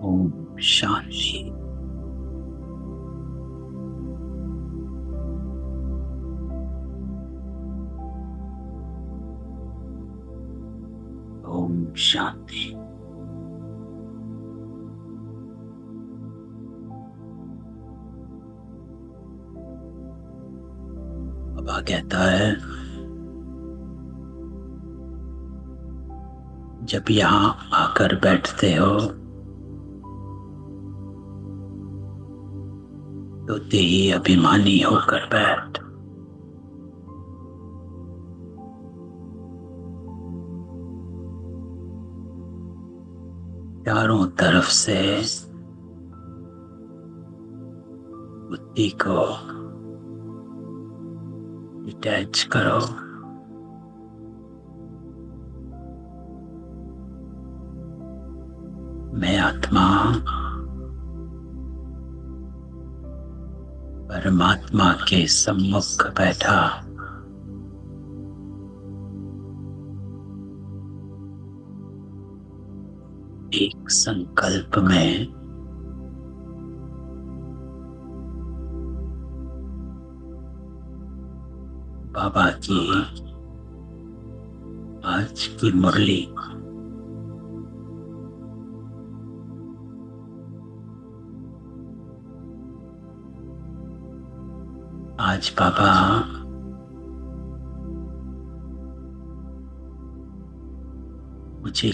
ओम शांति। ओम शांति। बाबा कहता है, जब यहाँ आकर बैठते हो तो देही अभिमानी होकर बैठ। चारों तरफ से बुद्धि को डिटैच करो। मैं आत्मा परमात्मा के सम्मुख बैठा। एक संकल्प में बाबा की आज की मुरली आज बाबा मुझे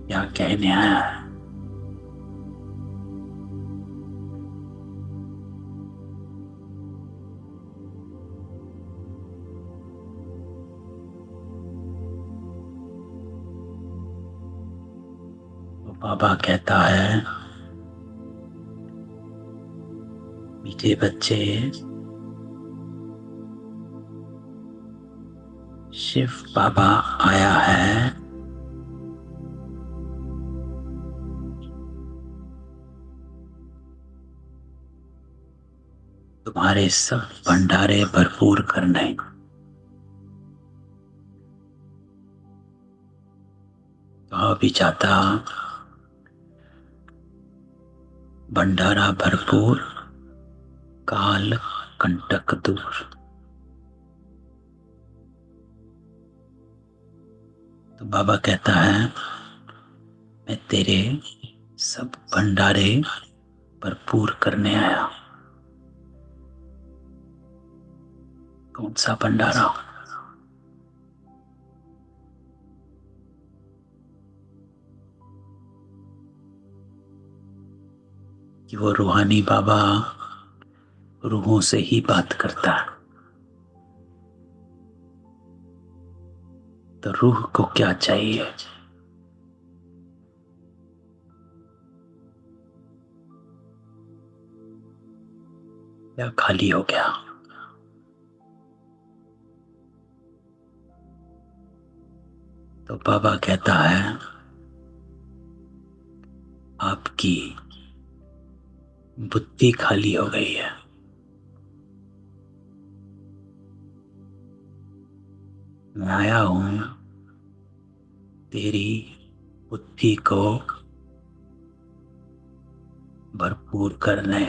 क्या कहने आया है। तो बाबा कहता है, मीठे बच्चे, शिव बाबा आया है तुम्हारे सब भंडारे भरपूर करने। कहा भी चाहता, भंडारा भरपूर, काल कंटक दूर। तो बाबा कहता है, मैं तेरे सब भंडारे भरपूर करने आया। कौन सा भंडारा? कि वो रूहानी बाबा रूहों से ही बात करता है। तो रूह को क्या चाहिए? क्या खाली हो गया? तो बाबा कहता है, आपकी बुद्धि खाली हो गई है। मैं आया हूं तेरी बुद्धि को भरपूर करने।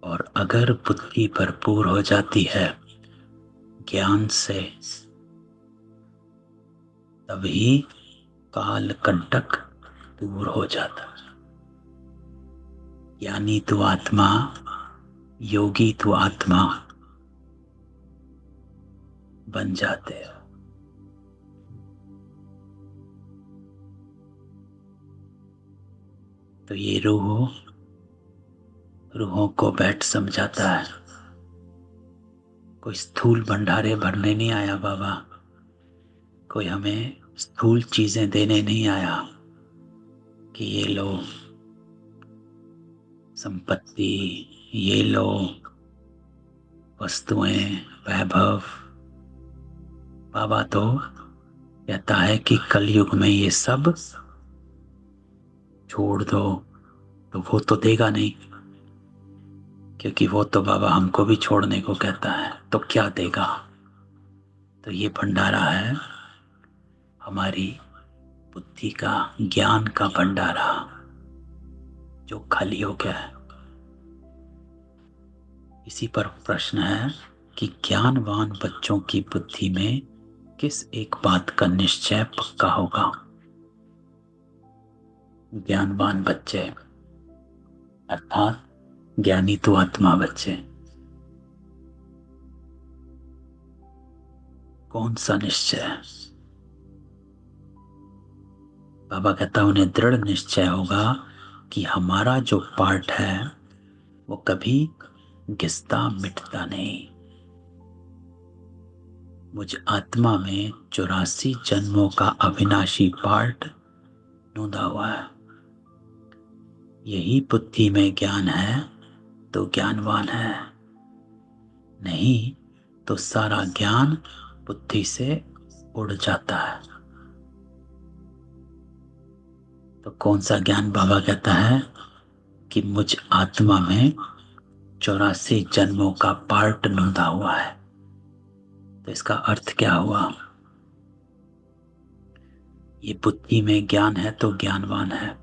और अगर बुद्धि भरपूर हो जाती है ज्ञान से, तभी काल कंटक दूर हो जाता है। ज्ञानी तू आत्मा, योगी तू आत्मा बन जाते हो। तो ये रूहों को बैठ समझाता है। कोई स्थूल भंडारे भरने नहीं आया बाबा। कोई हमें स्थूल चीजें देने नहीं आया कि ये लो संपत्ति, ये लो वस्तुएं, वैभव। बाबा तो कहता है कि कलयुग में ये सब छोड़ दो। तो वो तो देगा नहीं, क्योंकि वो तो बाबा हमको भी छोड़ने को कहता है। तो क्या देगा? तो ये भंडारा है हमारी बुद्धि का, ज्ञान का भंडारा जो खाली हो गया है। इसी पर प्रश्न है कि ज्ञानवान बच्चों की बुद्धि में किस एक बात का निश्चय पक्का होगा। ज्ञानवान बच्चे अर्थात ज्ञानी तो आत्मा बच्चे, कौन सा निश्चय है? बाबा कहता है उन्हें दृढ़ निश्चय होगा कि हमारा जो पार्ट है वो कभी घिसता मिटता नहीं। मुझ आत्मा में 84 जन्मों का अविनाशी पार्ट नूंदा हुआ है। यही बुद्धि में ज्ञान है तो ज्ञानवान है, नहीं तो सारा ज्ञान बुद्धि से उड़ जाता है। तो कौन सा ज्ञान? बाबा कहता है कि मुझ आत्मा में 84 जन्मों का पार्ट नूंदा हुआ है। तो इसका अर्थ क्या हुआ? ये बुद्धि में ज्ञान है तो ज्ञानवान है।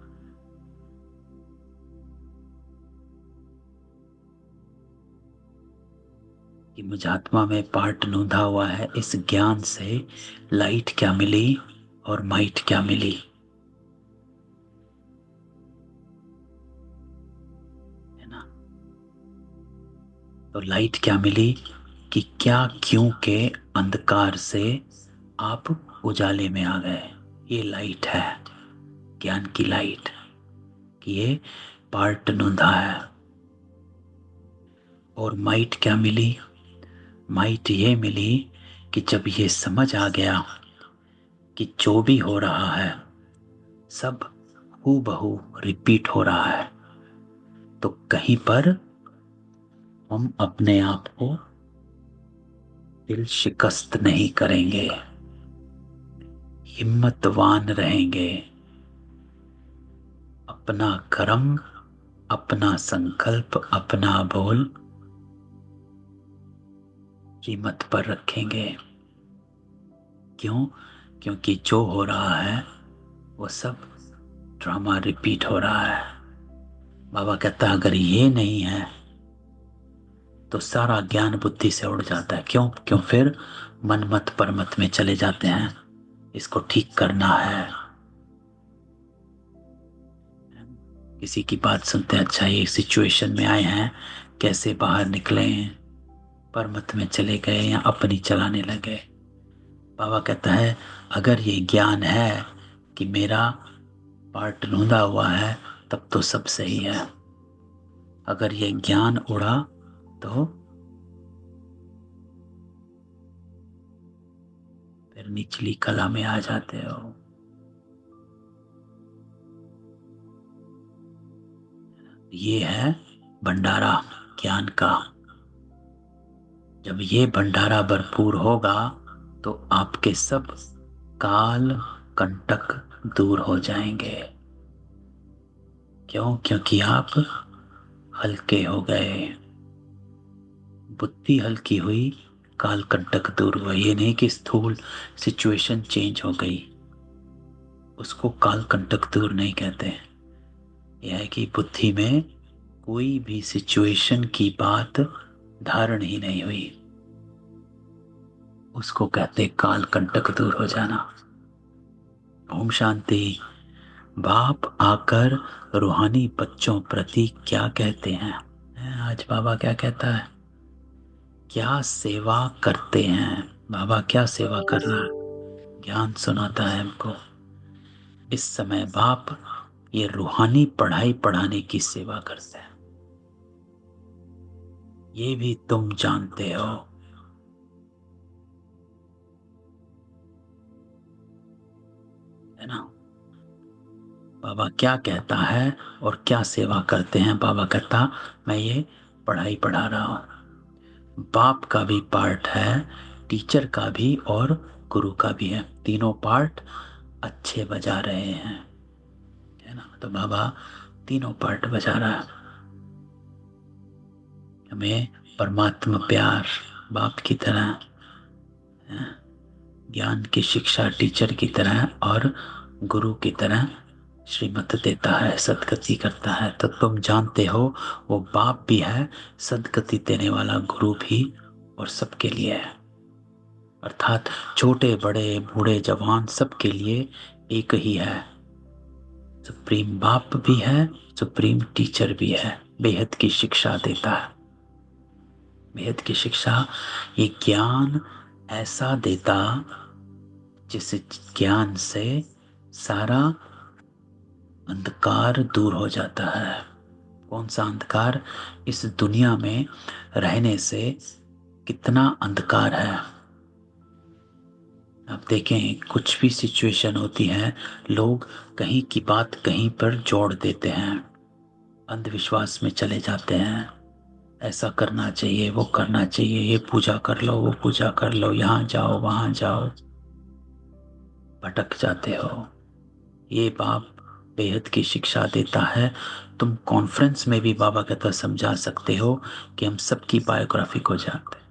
कि मुझ आत्मा में पार्ट नूंदा हुआ है, इस ज्ञान से लाइट क्या मिली और माइट क्या मिली? है ना? तो लाइट क्या मिली कि क्या क्यों के अंधकार से आप उजाले में आ गए। ये लाइट है, ज्ञान की लाइट, कि ये पार्ट नूंदा है। और माइट क्या मिली? माइट ये मिली कि जब ये समझ आ गया कि जो भी हो रहा है सब हूबहू रिपीट हो रहा है, तो कहीं पर हम अपने आप को दिल शिकस्त नहीं करेंगे, हिम्मतवान रहेंगे। अपना कर्म, अपना संकल्प, अपना बोल कीमत पर रखेंगे। क्यों? क्योंकि जो हो रहा है वो सब ड्रामा रिपीट हो रहा है। बाबा कहता है अगर ये नहीं है तो सारा ज्ञान बुद्धि से उड़ जाता है। क्यों? क्यों फिर मन मत परमत में चले जाते हैं, इसको ठीक करना है। किसी की बात सुनते हैं, अच्छा ये सिचुएशन में आए हैं, कैसे बाहर निकले, परमत में चले गए या अपनी चलाने लगे। बाबा कहता है अगर ये ज्ञान है कि मेरा पार्ट नूंदा हुआ है तब तो सब सही है। अगर ये ज्ञान उड़ा तो फिर निचली कला में आ जाते हो। ये है भंडारा ज्ञान का। जब ये भंडारा भरपूर होगा तो आपके सब काल कंटक दूर हो जाएंगे। क्यों? क्योंकि आप हल्के हो गए, बुद्धि हल्की हुई, काल कंटक दूर हुआ। ये नहीं कि स्थूल सिचुएशन चेंज हो गई, उसको काल कंटक दूर नहीं कहते। यह है कि बुद्धि में कोई भी सिचुएशन की बात धारण ही नहीं हुई, उसको कहते काल कंटक दूर हो जाना। ओम शांति। बाप आकर रूहानी बच्चों प्रति क्या कहते हैं? आज बाबा क्या कहता है? क्या सेवा करते हैं? बाबा क्या सेवा कर रहा है? ज्ञान सुनाता है हमको। इस समय बाप ये रूहानी पढ़ाई पढ़ाने की सेवा करते हैं। ये भी तुम जानते हो। है ना? बाबा क्या कहता है और क्या सेवा करते हैं? बाबा कहता मैं ये पढ़ाई पढ़ा रहा हूं। बाप का भी पार्ट है, टीचर का भी और गुरु का भी है। तीनों पार्ट अच्छे बजा रहे हैं। है ना? तो बाबा तीनों पार्ट बजा रहा है। हमें परमात्मा प्यार बाप की तरह, ज्ञान की शिक्षा टीचर की तरह और गुरु की तरह श्रीमत देता है, सदगति करता है, तो तुम जानते हो वो बाप भी है, सदगति देने वाला गुरु भी, और सबके लिए है। अर्थात छोटे बड़े बूढ़े जवान सबके लिए एक ही है। सुप्रीम बाप भी है, सुप्रीम टीचर भी है, बेहद की शिक्षा देता है। बेहद की शिक्षा, ये ज्ञान ऐसा देता जिस ज्ञान से सारा अंधकार दूर हो जाता है। कौन सा अंधकार? इस दुनिया में रहने से कितना अंधकार है। आप देखें, कुछ भी सिचुएशन होती है, लोग कहीं की बात कहीं पर जोड़ देते हैं, अंधविश्वास में चले जाते हैं। ऐसा करना चाहिए, वो करना चाहिए, ये पूजा कर लो, वो पूजा कर लो, यहाँ जाओ वहां जाओ, भटक जाते हो। ये बाप बेहद की शिक्षा देता है। तुम कॉन्फ्रेंस में भी बाबा कहता समझा सकते हो कि हम सबकी बायोग्राफी को जानते हैं,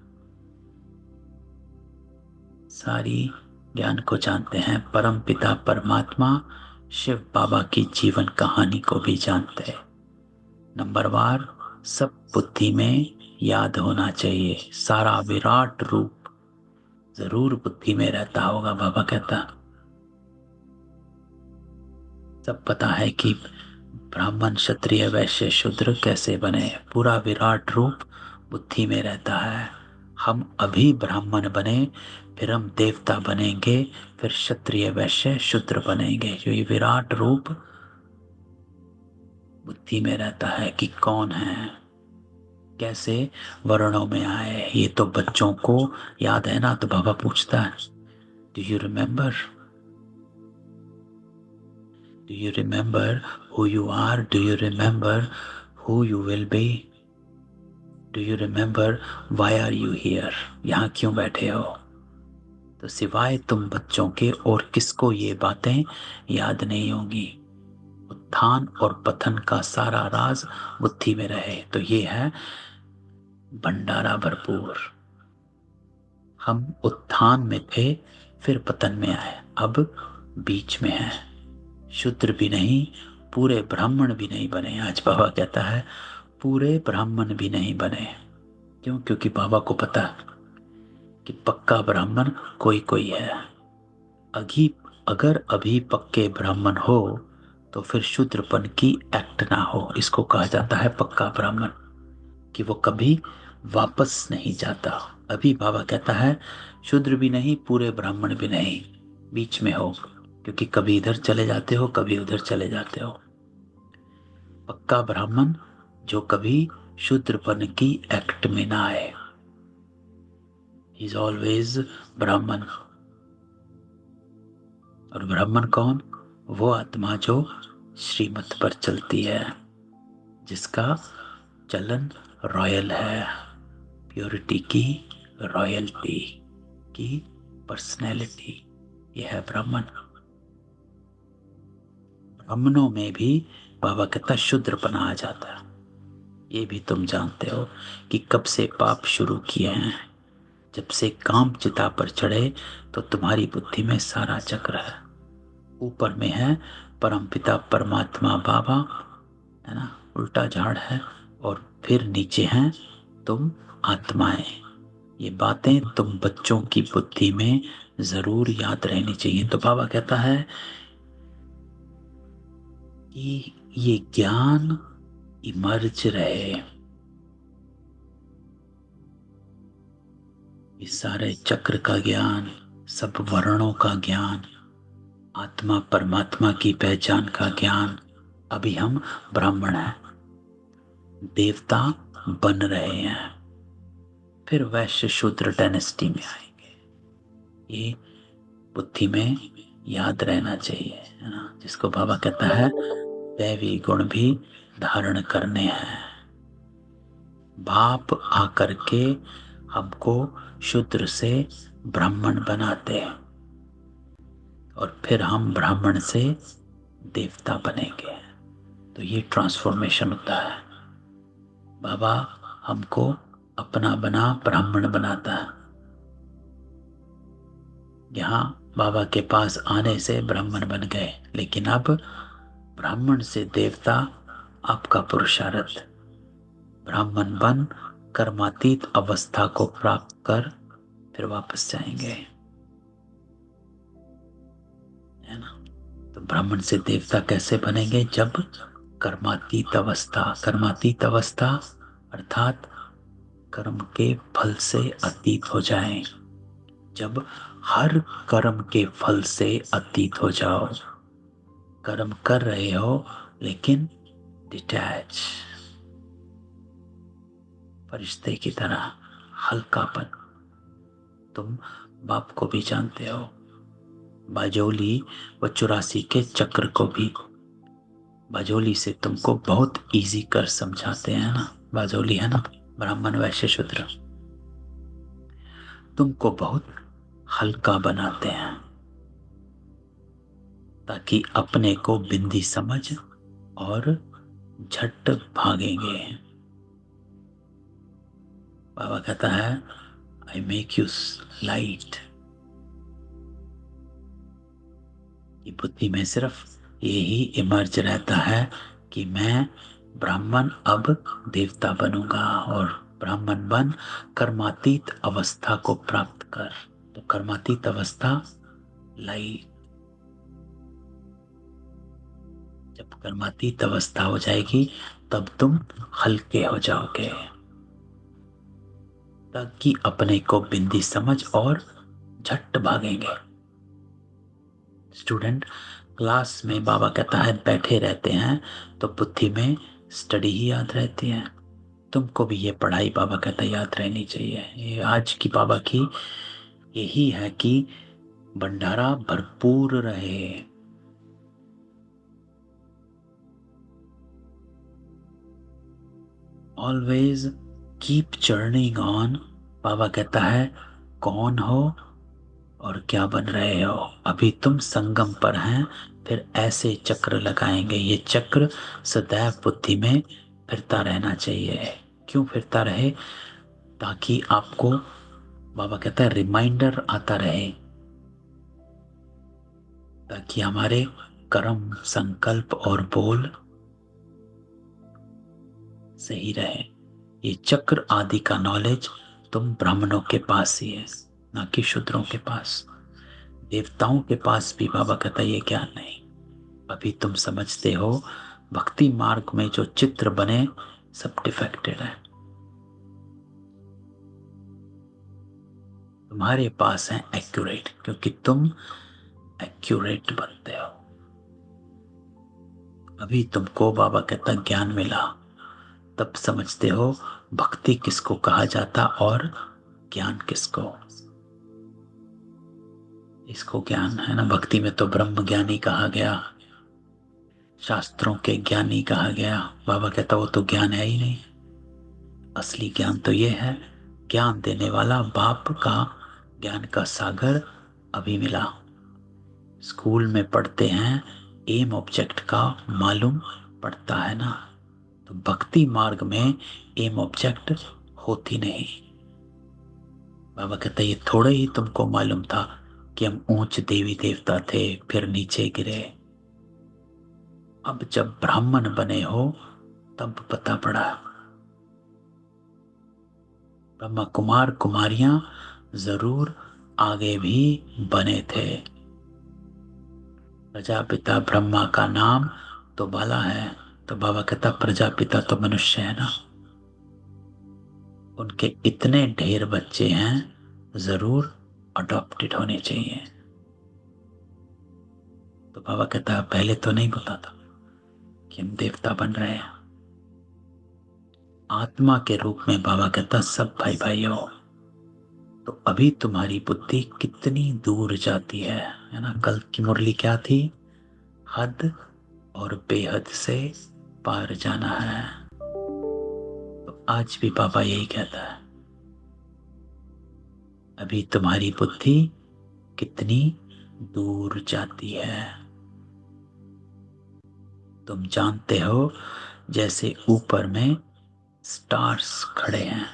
सारी ज्ञान को जानते हैं। परम पिता परमात्मा शिव बाबा की जीवन कहानी को भी जानते हैं। नंबरवार सब बुद्धि में याद होना चाहिए, सारा विराट रूप जरूर बुद्धि में रहता होगा। बाबा कहता सब पता है कि ब्राह्मण क्षत्रिय वैश्य शूद्र कैसे बने, पूरा विराट रूप बुद्धि में रहता है। हम अभी ब्राह्मण बने, फिर हम देवता बनेंगे, फिर क्षत्रिय वैश्य शूद्र बनेंगे। जो ये विराट रूप बुद्धि में रहता है कि कौन है, कैसे वर्णों में आए। ये तो बच्चों को याद है ना, तो बाबा पूछता है, do you remember, do you remember who you are, do you remember who you will be, do you remember why are you here, यहाँ क्यों बैठे हो। तो सिवाय तुम बच्चों के और किसको ये बातें याद नहीं होंगी। उत्थान और पतन का सारा राज बुद्धि में रहे, तो ये है भंडारा भरपूर। हम उत्थान में थे, फिर पतन में आए, अब बीच में है। शूद्र भी नहीं, पूरे ब्राह्मण भी नहीं बने। आज बाबा कहता है पूरे ब्राह्मण भी नहीं बने। क्यों? क्योंकि बाबा को पता है कि पक्का ब्राह्मण कोई कोई है। अगर अभी पक्के ब्राह्मण हो तो फिर शूद्रपन की एक्ट ना हो। इसको कहा जाता है पक्का ब्राह्मण, कि वो कभी वापस नहीं जाता। अभी बाबा कहता है शूद्र भी नहीं, पूरे ब्राह्मण भी नहीं, बीच में हो, क्योंकि कभी इधर चले जाते हो, कभी उधर चले जाते हो। पक्का ब्राह्मण जो कभी शूद्रपन की एक्ट में ना आए, इज ऑलवेज ब्राह्मण। और ब्राह्मण कौन? वो आत्मा जो श्रीमत पर चलती है, जिसका चलन रॉयल है, प्योरिटी की, रॉयल्टी की पर्सनैलिटी, यह है ब्राह्मण। ब्राह्मणों में भी बाबा कहता शूद्रपना आ जाता है। ये भी तुम जानते हो कि कब से पाप शुरू किए हैं। जब से काम चिता पर चढ़े तो तुम्हारी बुद्धि में सारा चक्र है। ऊपर में है परमपिता परमात्मा बाबा, है ना, उल्टा झाड़ है, और फिर नीचे हैं तुम आत्माएं। ये बातें तुम बच्चों की बुद्धि में जरूर याद रहनी चाहिए। तो बाबा कहता है कि ये ज्ञान इमर्ज रहे, ये सारे चक्र का ज्ञान, सब वर्णों का ज्ञान, आत्मा परमात्मा की पहचान का ज्ञान। अभी हम ब्राह्मण हैं, देवता बन रहे हैं, फिर वैश्य शूद्र डायनेस्टी में आएंगे। ये बुद्धि में याद रहना चाहिए, है ना, जिसको बाबा कहता है दैवी गुण भी धारण करने हैं। बाप आकर के हमको शूद्र से ब्राह्मण बनाते हैं, और फिर हम ब्राह्मण से देवता बनेंगे। तो ये ट्रांसफॉर्मेशन होता है। बाबा हमको अपना बना ब्राह्मण बनाता है। यहाँ बाबा के पास आने से ब्राह्मण बन गए, लेकिन अब ब्राह्मण से देवता आपका पुरुषार्थ। ब्राह्मण बन कर्मातीत अवस्था को प्राप्त कर फिर वापस जाएंगे, है ना। तो ब्राह्मण से देवता कैसे बनेंगे? जब कर्मातीत अवस्था अर्थात कर्म के फल से अतीत हो जाए। जब हर कर्म के फल से अतीत हो जाओ, कर्म कर रहे हो लेकिन डिटैच, फरिश्ते की तरह हल्कापन। तुम बाप को भी जानते हो, बाजोली व 84 के चक्र को भी। बाजोली से तुमको बहुत इजी कर समझाते हैं ना, बाजोली है ना, ब्राह्मण वैश्य शूद्र, तुमको बहुत हल्का बनाते हैं ताकि अपने को बिंदी समझ और झट भागेंगे। बाबा कहता है आई मेक यू लाइट। ये बुद्धि में सिर्फ यही इमर्ज रहता है कि मैं ब्राह्मण अब देवता बनूंगा, और ब्राह्मण बन कर्मातीत अवस्था को प्राप्त कर। तो कर्मातीत अवस्था लाइट, जब कर्मातीत अवस्था हो जाएगी तब तुम हल्के हो जाओगे, ताकि अपने को बिंदी समझ और झट भागेंगे। स्टूडेंट क्लास में बाबा कहता है बैठे रहते हैं तो बुद्धि में स्टडी ही याद रहती है। तुमको भी ये पढ़ाई बाबा कहता है याद रहनी चाहिए। ये आज की बाबा की यही है कि भंडारा भरपूर रहे। Always keep journeying on. बाबा कहता है कौन हो और क्या बन रहे हो। अभी तुम संगम पर हैं, फिर ऐसे चक्र लगाएंगे। ये चक्र सदैव बुद्धि में फिरता रहना चाहिए। क्यों फिरता रहे? ताकि आपको बाबा कहता है रिमाइंडर आता रहे, ताकि हमारे कर्म, संकल्प और बोल सही रहे। ये चक्र आदि का नॉलेज तुम ब्राह्मणों के पास ही है, ना कि शूद्रों के पास। देवताओं के पास भी बाबा कहता है ये ज्ञान नहीं। अभी तुम समझते हो भक्ति मार्ग में जो चित्र बने सब डिफेक्टेड है। तुम्हारे पास है एक्यूरेट, क्योंकि तुम एक्यूरेट बनते हो। अभी तुमको बाबा कहता ज्ञान मिला, तब समझते हो भक्ति किसको कहा जाता और ज्ञान किसको। इसको ज्ञान है ना, भक्ति में तो ब्रह्म ज्ञानी कहा गया, शास्त्रों के ज्ञानी कहा गया। बाबा कहता वो तो ज्ञान है ही नहीं। असली ज्ञान तो ये है, ज्ञान देने वाला बाप का ज्ञान का सागर अभी मिला। स्कूल में पढ़ते हैं एम ऑब्जेक्ट का मालूम पड़ता है ना, तो भक्ति मार्ग में एम ऑब्जेक्ट होती नहीं। बाबा कहता ये थोड़े ही तुमको मालूम था कि हम ऊंच देवी देवता थे फिर नीचे गिरे। अब जब ब्राह्मण बने हो तब पता पड़ा। ब्रह्मा कुमार कुमारियां जरूर आगे भी बने थे। प्रजापिता ब्रह्मा का नाम तो बाला है, तो बाबा कहता प्रजापिता तो मनुष्य है ना, उनके इतने ढेर बच्चे हैं, जरूर अडॉप्टेड होने चाहिए। तो बाबा कहता पहले तो नहीं पता था कि हम देवता बन रहे हैं। आत्मा के रूप में बाबा कहता सब भाई भाई हो। तो अभी तुम्हारी बुद्धि कितनी दूर जाती है ना। कल की मुरली क्या थी? हद और बेहद से पार जाना है। तो आज भी बाबा यही कहता है, अभी तुम्हारी बुद्धि कितनी दूर जाती है। तुम जानते हो जैसे ऊपर में स्टार्स खड़े हैं,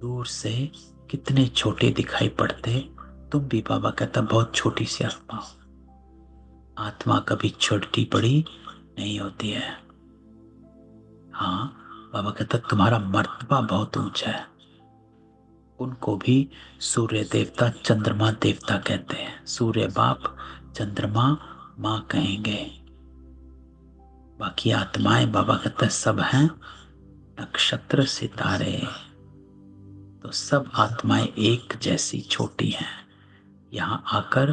दूर से कितने छोटे दिखाई पड़ते, तुम भी बाबा कहता बहुत छोटी सी आत्मा हो। आत्मा कभी छोटी बड़ी नहीं होती है। हाँ, बाबा कहता तुम्हारा मर्तबा बहुत ऊंचा है। उनको भी सूर्य देवता चंद्रमा देवता कहते हैं। सूर्य बाप, चंद्रमा माँ कहेंगे। बाकी आत्माएं बाबा कहते सब हैं नक्षत्र सितारे। तो सब आत्माएं एक जैसी छोटी हैं, यहाँ आकर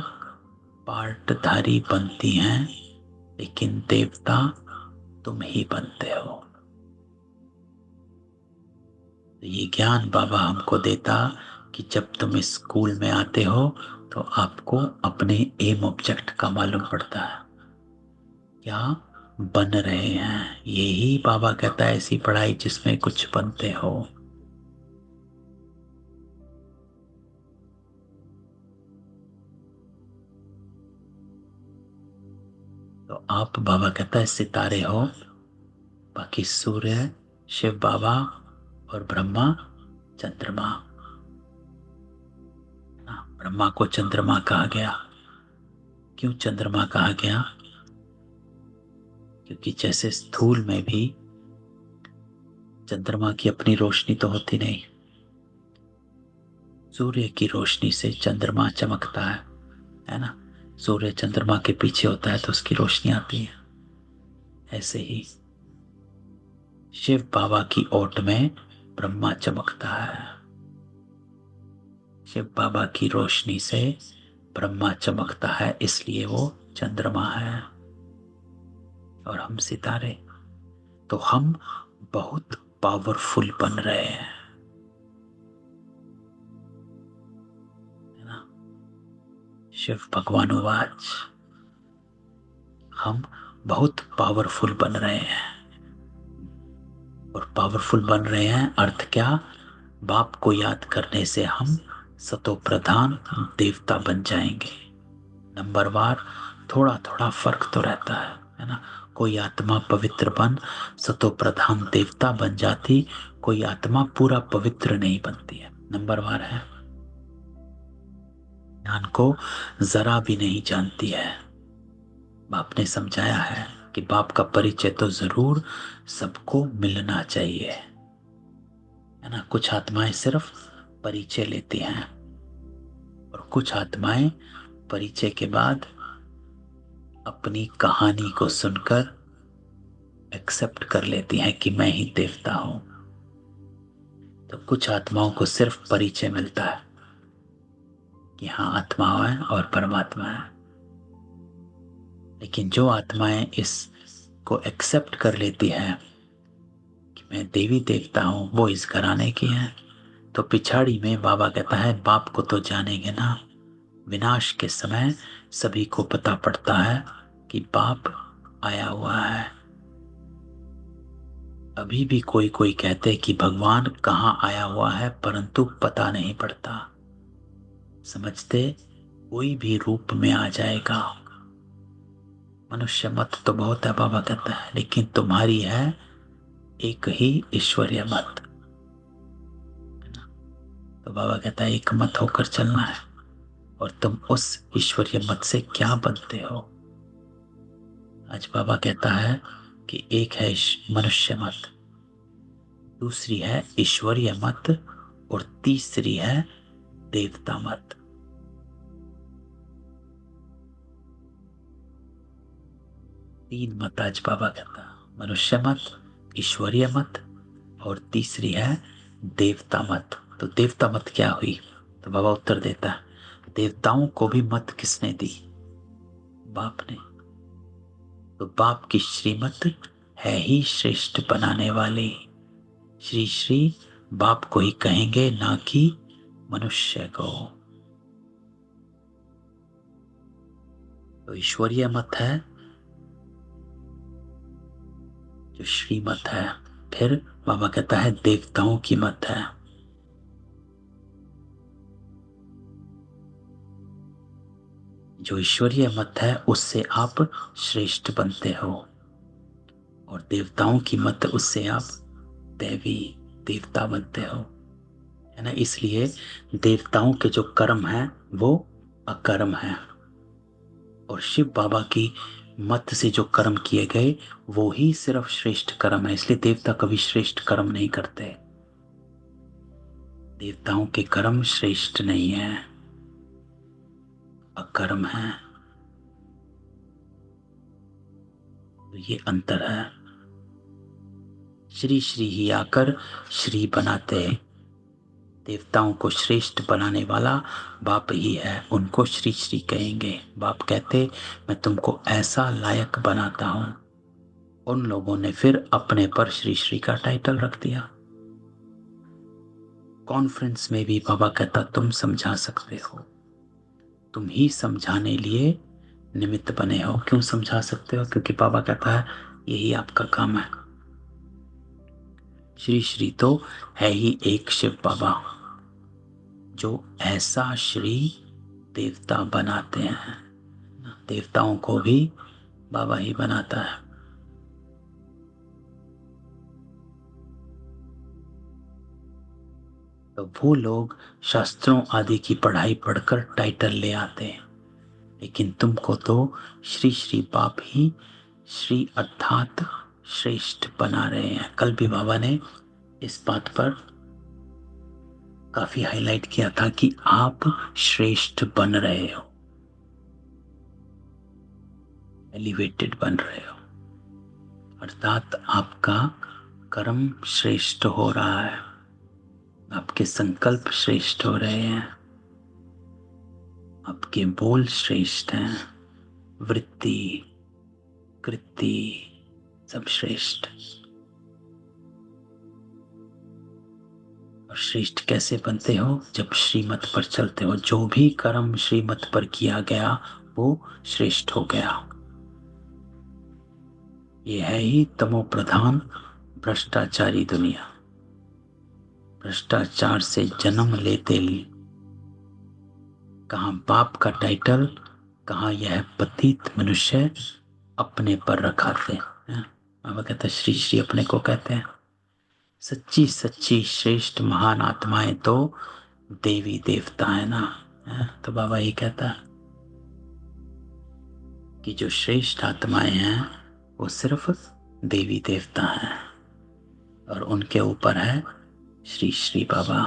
पार्टधारी बनती हैं, लेकिन देवता तुम ही बनते हो। तो ये ज्ञान बाबा हमको देता कि जब तुम इस स्कूल में आते हो तो आपको अपने एम ऑब्जेक्ट का मालूम पड़ता है, क्या बन रहे हैं। यही बाबा कहता है ऐसी पढ़ाई जिसमें कुछ बनते हो। तो आप बाबा कहता है सितारे हो, बाकी सूर्य शिव बाबा और ब्रह्मा चंद्रमा। ब्रह्मा को चंद्रमा कहा गया। क्यों चंद्रमा कहा गया? क्योंकि जैसे स्थूल में भी चंद्रमा की अपनी रोशनी तो होती नहीं, सूर्य की रोशनी से चंद्रमा चमकता है ना। सूर्य चंद्रमा के पीछे होता है तो उसकी रोशनी आती है। ऐसे ही शिव बाबा की ओट में ब्रह्मा चमकता है। शिव बाबा की रोशनी से ब्रह्मा चमकता है, इसलिए वो चंद्रमा है और हम सितारे। तो हम बहुत पावरफुल बन रहे हैं, है ना। शिव भगवान उवाच, हम बहुत पावरफुल बन रहे हैं। और पावरफुल बन रहे हैं अर्थ क्या? बाप को याद करने से हम सतो प्रधान देवता बन जाएंगे। नंबरवार थोड़ा थोड़ा फर्क तो रहता है ना। कोई आत्मा पवित्र बन सतो प्रधान देवता बन जाती, कोई आत्मा पूरा पवित्र नहीं बनती है। नंबरवार है, ज्ञान को जरा भी नहीं जानती है। बाप ने समझाया है कि बाप का परिचय तो जरूर सबको मिलना चाहिए, है ना। कुछ आत्माएं सिर्फ परिचय लेती हैं और कुछ आत्माएं परिचय के बाद अपनी कहानी को सुनकर एक्सेप्ट कर लेती हैं कि मैं ही देवता हूं। तो कुछ आत्माओं को सिर्फ परिचय मिलता है कि हाँ आत्मा है और परमात्मा है। लेकिन जो आत्माएं इस को एक्सेप्ट कर लेती हैं कि मैं देवी देवता हूं, वो इस घराने की हैं, तो पिछाड़ी में बाबा कहता है बाप को तो जानेंगे ना। विनाश के समय सभी को पता पड़ता है कि बाप आया हुआ है। अभी भी कोई कोई कहते कि भगवान कहाँ आया हुआ है, परंतु पता नहीं पड़ता। समझते कोई भी रूप में आ जाएगा। मनुष्य मत तो बहुत है बाबा कहता है, लेकिन तुम्हारी है एक ही ईश्वरीय मत। तो बाबा कहता है एक मत होकर चलना है, और तुम उस ईश्वरीय मत से क्या बनते हो। आज बाबा कहता है कि एक है मनुष्य मत, दूसरी है ईश्वरीय मत, और तीसरी है देवता मत। तीन मत आज बाबा कहता, मनुष्य मत, ईश्वरीय मत, और तीसरी है देवता मत। तो देवता मत क्या हुई? तो बाबा उत्तर देता है देवताओं को भी मत किसने दी? बाप ने। तो बाप की श्रीमत है ही श्रेष्ठ बनाने वाली। श्री श्री बाप को ही कहेंगे, ना कि मनुष्य को। तो ईश्वरीय मत है जो श्रीमत है। फिर बाबा कहता है देवताओं की मत है। जो ईश्वरीय मत है उससे आप श्रेष्ठ बनते हो, और देवताओं की मत उससे आप दैवी देवता बनते हो। है ना। इसलिए देवताओं के जो कर्म हैं वो अकर्म है, और शिव बाबा की मत से जो कर्म किए गए वो ही सिर्फ श्रेष्ठ कर्म है। इसलिए देवता कभी श्रेष्ठ कर्म नहीं करते। देवताओं के कर्म श्रेष्ठ नहीं है, अकर्म है। तो ये अंतर है। श्री श्री ही आकर श्री बनाते हैं। देवताओं को श्रेष्ठ बनाने वाला बाप ही है, उनको श्री श्री कहेंगे। बाप कहते मैं तुमको ऐसा लायक बनाता हूं। उन लोगों ने फिर अपने पर श्री श्री का टाइटल रख दिया। कॉन्फ्रेंस में भी बाबा कहता तुम समझा सकते हो, तुम ही समझाने लिए निमित्त बने हो। क्यों समझा सकते हो? क्योंकि बाबा कहता है यही आपका काम है। श्री श्री तो है ही एक शिव बाबा, जो ऐसा श्री देवता बनाते हैं। देवताओं को भी बाबा ही बनाता है। तो वो लोग शास्त्रों आदि की पढ़ाई पढ़कर टाइटल ले आते हैं, लेकिन तुमको तो श्री श्री बाप ही श्री अर्थात श्रेष्ठ बना रहे हैं। कल भी बाबा ने इस बात पर काफी हाईलाइट किया था कि आप श्रेष्ठ बन रहे हो, एलिवेटेड बन रहे हो, अर्थात आपका कर्म श्रेष्ठ हो रहा है, आपके संकल्प श्रेष्ठ हो रहे हैं, आपके बोल श्रेष्ठ हैं, वृत्ति कृति सब श्रेष्ठ। और श्रेष्ठ कैसे बनते हो? जब श्रीमत पर चलते हो। जो भी कर्म श्रीमत पर किया गया वो श्रेष्ठ हो गया। ये है ही तमो प्रधान भ्रष्टाचारी दुनिया। भ्रष्टाचार से जन्म लेते लिए कहाँ बाप का टाइटल, कहाँ यह पतित मनुष्य अपने पर रखाते हैं। बाबा कहता श्री श्री अपने को कहते हैं सच्ची सच्ची श्रेष्ठ महान आत्माएं तो देवी देवता है ना। तो बाबा ये कहता है कि जो श्रेष्ठ आत्माएं हैं वो सिर्फ देवी देवता हैं, और उनके ऊपर है श्री श्री बाबा।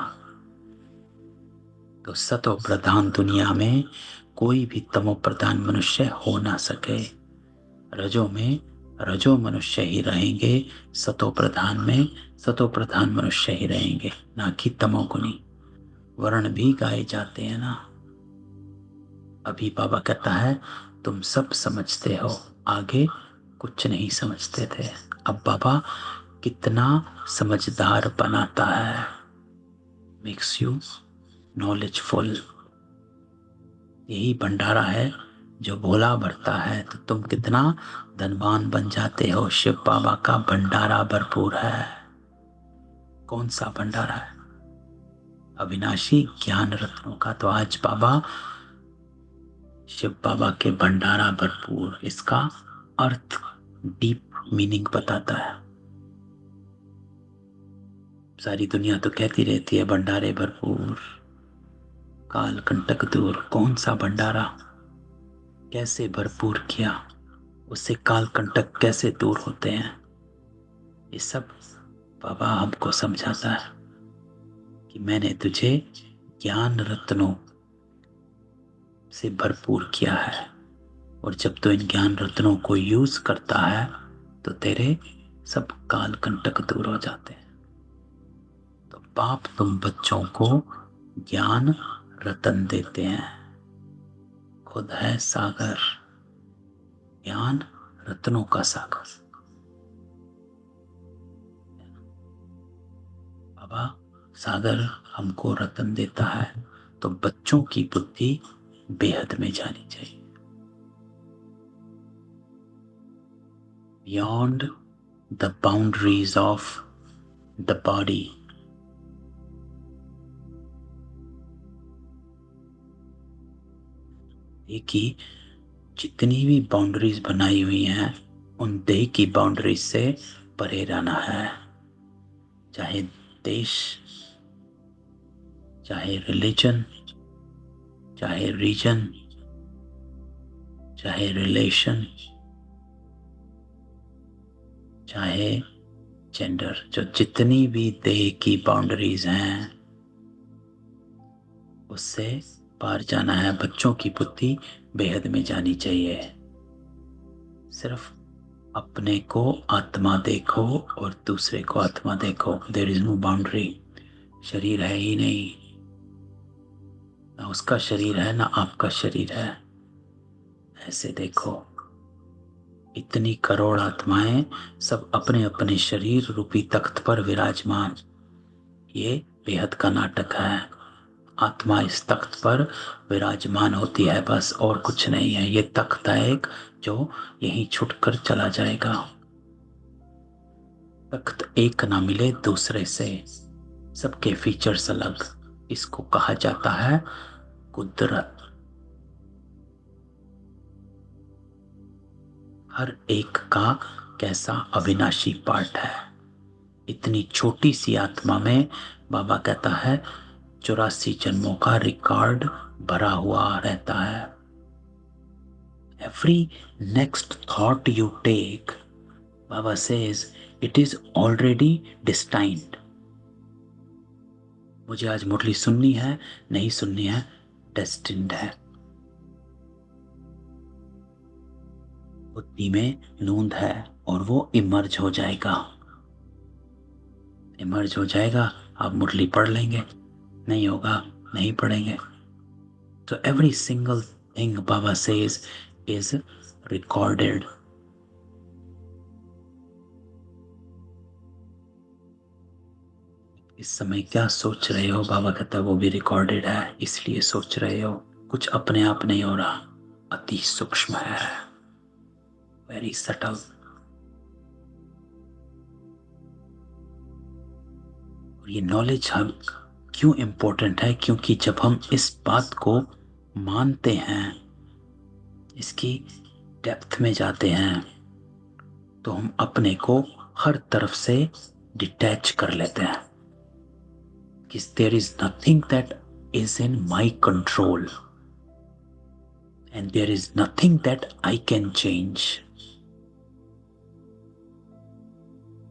तो सतो प्रधान दुनिया में कोई भी तमो प्रधान मनुष्य हो ना सके। रजो में रजो मनुष्य ही रहेंगे, सतो प्रधान में सतो प्रधान मनुष्य ही रहेंगे, ना कि तमोगुणी। वर्ण भी गाए जाते हैं ना। अभी बाबा कहता है तुम सब समझते हो, आगे कुछ नहीं समझते थे। अब बाबा कितना समझदार बनाता है, मेक्स यू नॉलेजफुल। यही भंडारा है जो भोला भरता है तो तुम कितना धनवान बन जाते हो। शिव बाबा का भंडारा भरपूर है। कौन सा भंडारा है? अविनाशी ज्ञान रत्नों का। तो आज बाबा शिव बाबा के भंडारा भरपूर, इसका अर्थ डीप मीनिंग बताता है। सारी दुनिया तो कहती रहती है भंडारे भरपूर, काल कंटक दूर। कौन सा भंडारा कैसे भरपूर किया, उससे काल कंटक कैसे दूर होते हैं, ये सब बाबा हमको समझाता है कि मैंने तुझे ज्ञान रत्नों से भरपूर किया है, और जब तू इन ज्ञान रत्नों को यूज करता है तो तेरे सब काल कंटक दूर हो जाते हैं। तो बाप तुम बच्चों को ज्ञान रतन देते हैं, खुद है सागर, ज्ञान रत्नों का सागर। बाबा सागर हमको रतन देता है, तो बच्चों की बुद्धि बेहद में जानी चाहिए। Beyond the boundaries of the body. की जितनी भी बाउंड्रीज बनाई हुई हैं उन देह की बाउंड्रीज से परे रहना है। चाहे देश चाहे रिलीजन, चाहे रीजन, चाहे रिलेशन, चाहे जेंडर, जो जितनी भी देह की बाउंड्रीज हैं उससे पार जाना है। बच्चों की बुद्धि बेहद में जानी चाहिए। सिर्फ अपने को आत्मा देखो और दूसरे को आत्मा देखो। There is no boundary. शरीर है ही नहीं, ना उसका शरीर है ना आपका शरीर है। ऐसे देखो, इतनी करोड़ आत्माएं सब अपने अपने शरीर रूपी तख्त पर विराजमान। ये बेहद का नाटक है। आत्मा इस तख्त पर विराजमान होती है, बस और कुछ नहीं है। ये तख्त है एक, जो यहीं छुटकर चला जाएगा। तख्त एक ना मिले दूसरे से, सबके फीचर्स अलग। इसको कहा जाता है कुदरत। हर एक का कैसा अविनाशी पार्ट है। इतनी छोटी सी आत्मा में बाबा कहता है 84 जन्मों का रिकॉर्ड भरा हुआ रहता है। Every next thought you take, Baba says, it is already destined. मुझे आज मुरली सुननी है, नहीं सुननी है, डेस्टिन्ड है। बुद्धि में नूंद है और वो इमर्ज हो जाएगा। इमर्ज हो जाएगा, आप मुरली पढ़ लेंगे, नहीं होगा नहीं पढ़ेंगे। तो every single thing Baba says is recorded. इस समय क्या सोच रहे हो, बाबा कहता है वो भी रिकॉर्डेड है, इसलिए सोच रहे हो। कुछ अपने आप नहीं हो रहा, अति सूक्ष्म है, वेरी सटल। और ये नॉलेज हम क्यों इंपॉर्टेंट है? क्योंकि जब हम इस बात को मानते हैं, इसकी डेप्थ में जाते हैं, तो हम अपने को हर तरफ से डिटैच कर लेते हैं कि there is nothing that is in my control and there is nothing that I can change.